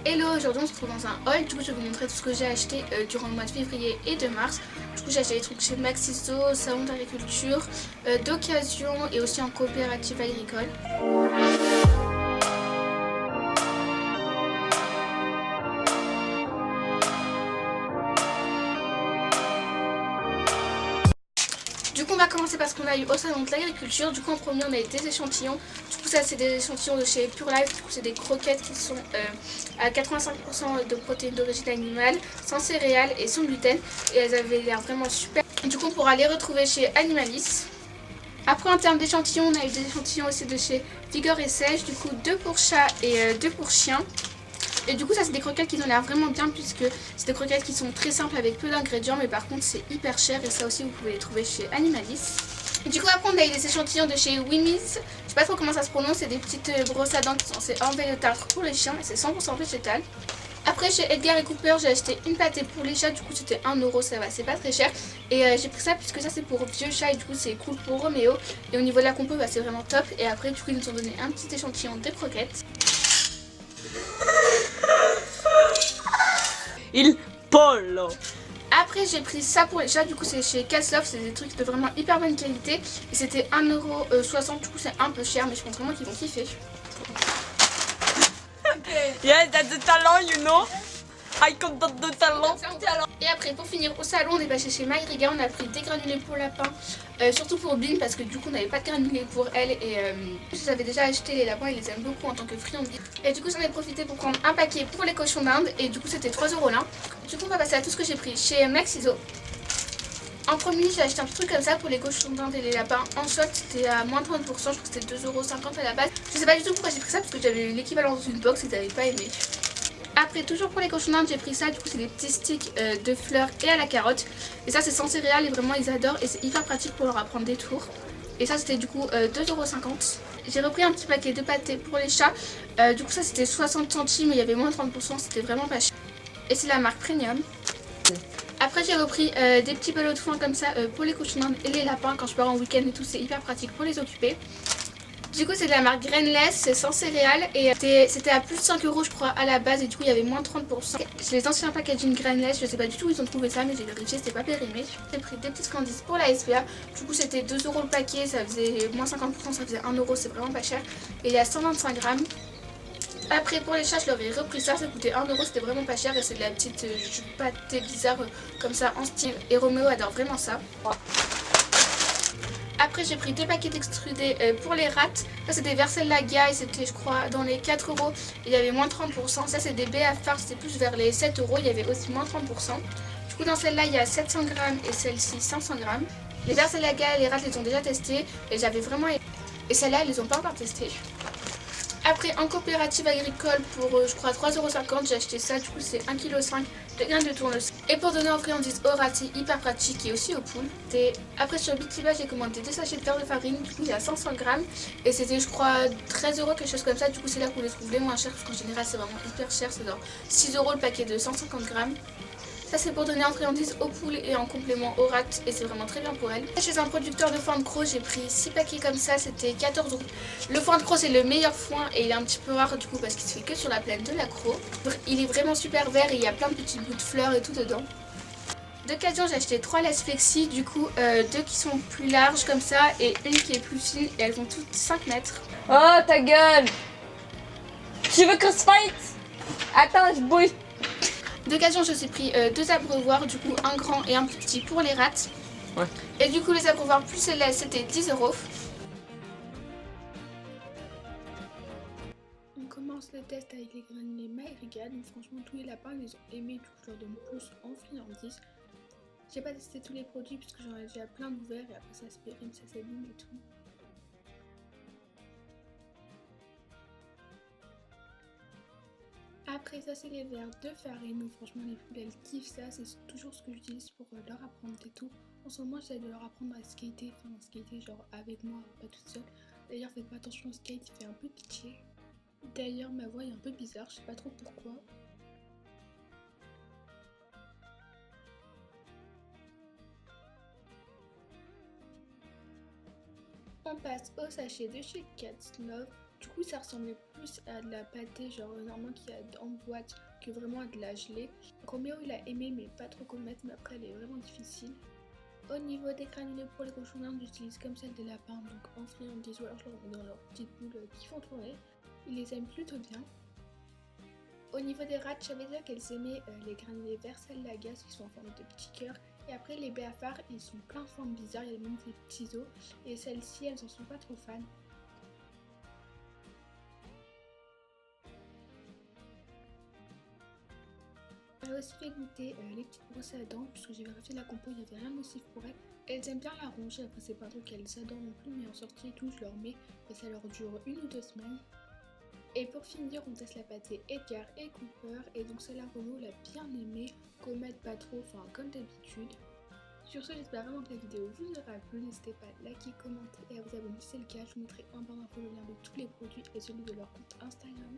Hello, aujourd'hui on se retrouve dans un haul. Du coup, je vais vous montrer tout ce que j'ai acheté durant le mois de février et de mars. Du coup, j'ai acheté des trucs chez Maxiso, Salon d'agriculture, d'occasion et aussi en coopérative agricole. Du coup, on va commencer par ce qu'on a eu au salon de l'agriculture. Du coup, en premier, on a eu des échantillons. Du coup, ça, c'est des échantillons de chez Pure Life. Du coup, c'est des croquettes qui sont à 85% de protéines d'origine animale, sans céréales et sans gluten. Et elles avaient l'air vraiment super. Du coup, on pourra les retrouver chez Animalis. Après, en termes d'échantillons, on a eu des échantillons aussi de chez Vigor et Sèche. Du coup, 2 pour chat et 2 pour chien. Et du coup, ça, c'est des croquettes qui ont l'air vraiment bien, puisque c'est des croquettes qui sont très simples avec peu d'ingrédients, mais par contre, c'est hyper cher. Et ça aussi, vous pouvez les trouver chez Animalis. Et du coup, après, on a eu des échantillons de chez Winnie's. Je sais pas trop comment ça se prononce, c'est des petites brosses à dents qui sont censées enlever le tartre pour les chiens, et c'est 100% végétal. Après, chez Edgar et Cooper, j'ai acheté une pâtée pour les chats. Du coup, c'était 1€, ça va, c'est pas très cher. Et j'ai pris ça puisque ça, c'est pour vieux chats. Et du coup, c'est cool pour Roméo. Et au niveau de la compo, bah, c'est vraiment top. Et après, du coup, ils nous ont donné un petit échantillon de croquettes. Il polo. Après, j'ai pris ça pour les chats. Du coup, c'est chez Catslove. C'est des trucs de vraiment hyper bonne qualité. Et c'était 1,60€. Du coup, c'est un peu cher. Mais je pense vraiment qu'ils vont kiffer. Yes, that's the talent, you know. I got the talent. Et après, pour finir au salon, on est passé chez Maïriga. On a pris des granulés pour lapin, surtout pour Bean, parce que du coup on n'avait pas de granulés pour elle. Et j'avais déjà acheté les lapins, ils les aiment beaucoup en tant que friandises. Et du coup j'en ai profité pour prendre un paquet pour les cochons d'Inde. Et du coup c'était 3€ là. Du coup on va passer à tout ce que j'ai pris chez Maxiso. En premier, j'ai acheté un petit truc comme ça pour les cochons d'Inde et les lapins. En solde, c'était à moins 30%, je crois que c'était 2,50€ à la base. Je sais pas du tout pourquoi j'ai pris ça, parce que j'avais l'équivalent d'une box et j'avais pas aimé. Après, toujours pour les cochons d'Inde, j'ai pris ça. Du coup, c'est des petits sticks de fleurs et à la carotte. Et ça, c'est sans céréales et vraiment, ils adorent. Et c'est hyper pratique pour leur apprendre des tours. Et ça, c'était du coup 2,50€. J'ai repris un petit paquet de pâtés pour les chats. Du coup, ça, c'était 60 centimes et il y avait moins 30%. C'était vraiment pas cher. Et c'est la marque Premium. Après, j'ai repris des petits pelots de foin comme ça pour les cochons d'Inde et les lapins. Quand je pars en week-end et tout, c'est hyper pratique pour les occuper. Du coup, c'est de la marque Grainless, c'est sans céréales et c'était à plus de 5€ je crois à la base et du coup il y avait moins de 30%. C'est les anciens packaging Grainless, je sais pas du tout où ils ont trouvé ça mais j'ai vérifié, c'était pas périmé. J'ai pris des petites friandises pour la SPA, du coup c'était 2€ le paquet, ça faisait moins 50%, ça faisait 1€, c'est vraiment pas cher. Et il y a 125 grammes. Après pour les chats je leur ai repris ça, ça coûtait 1€, c'était vraiment pas cher et c'est de la petite pâté bizarre comme ça en style et Roméo adore vraiment ça. Après j'ai pris 2 paquets d'extrudés pour les rats. Ça c'est des Versellaga et c'était je crois dans les 4€. Et il y avait moins 30%. Ça c'est des baies à phare, c'était plus vers les 7€. Il y avait aussi moins 30%. Du coup dans celle-là il y a 700 grammes et celle-ci 500 grammes. Les Versellaga et les rats les ont déjà testés et j'avais vraiment aimé. Et celle-là ils les ont pas encore testé. Après en coopérative agricole pour je crois 3,50€, j'ai acheté ça, du coup c'est 1,5 kg de graines de tournesol. Et pour donner aux friandises au rat, c'est hyper pratique et aussi aux poules. Après sur Bitiba j'ai commandé 2 sachets de beurre de farine, du coup il y a 500 grammes et c'était je crois 13€, quelque chose comme ça, du coup c'est là qu'on les trouve les moins chers parce qu'en général c'est vraiment hyper cher, c'est genre 6€ le paquet de 150 grammes. Ça c'est pour donner en friandises aux poules et en complément aux rats et c'est vraiment très bien pour elles. Chez un producteur de foin de croc j'ai pris 6 paquets comme ça, c'était 14€. Le foin de croc c'est le meilleur foin et il est un petit peu rare du coup parce qu'il se fait que sur la plaine de la Croc. Il est vraiment super vert et il y a plein de petits bouts de fleurs et tout dedans. D'occasion j'ai acheté 3 laisses flexi, du coup 2 qui sont plus larges comme ça et une qui est plus fine et elles font toutes 5 mètres. Oh ta gueule. Tu veux qu'on se fight? Attends, je bouge. D'occasion, je me suis pris 2 abreuvoirs, du coup un grand et un plus petit pour les rats. Ouais. Et du coup, les abreuvoirs plus les laisses, c'était 10€. On commence le test avec les granulés Maïriga. Donc, franchement, tous les lapins les ont aimés, du coup, je leur donne plus en friandises. J'ai pas testé tous les produits puisque j'en ai déjà plein d'ouverts et après ça se périme, ça s'abîme et tout. Après ça c'est les verres de farine, donc franchement les poules elles kiffent ça, c'est toujours ce que j'utilise pour leur apprendre et tout. En ce moment j'essaie de leur apprendre à skater, enfin skater genre avec moi, pas toute seule. D'ailleurs faites pas attention au skate, il fait un peu pitché. D'ailleurs ma voix est un peu bizarre, je sais pas trop pourquoi. On passe au sachet de chez Catslove. Du coup ça ressemblait plus à de la pâtée genre normalement qu'il y a en boîte que vraiment à de la gelée. Roméo il a aimé mais pas trop commettre, mais après elle est vraiment difficile. Au niveau des granulés pour les cochons d'Inde, j'utilise comme celle des lapins, donc en friandise ou alors je leur mets dans leurs petites boules qui font tourner. Ils les aiment plutôt bien. Au niveau des rats, je savais déjà qu'elles aimaient les granulés Versailles-Lagasse qui sont en forme de petits cœurs. Et après les béafards, ils sont plein de formes bizarres, il y a même des petits os. Et celles-ci, elles en sont pas trop fans. J'ai aussi fait goûter les petites brosses à dents, puisque j'ai vérifié la compo, il n'y avait rien de nocif pour elles. Elles aiment bien la ronger, après c'est pas un truc qu'elles adorent non plus, mais en sortie et tout, je leur mets et ça leur dure 1 ou 2 semaines. Et pour finir, on teste la pâtée Edgar et Cooper, et donc celle-là, Renaud l'a bien aimée, commettre pas trop, enfin comme d'habitude. Sur ce, j'espère vraiment que la vidéo vous aura plu, n'hésitez pas à liker, commenter et à vous abonner si c'est le cas, je vous mettrai en barre d'infos le lien de tous les produits et celui de leur compte Instagram.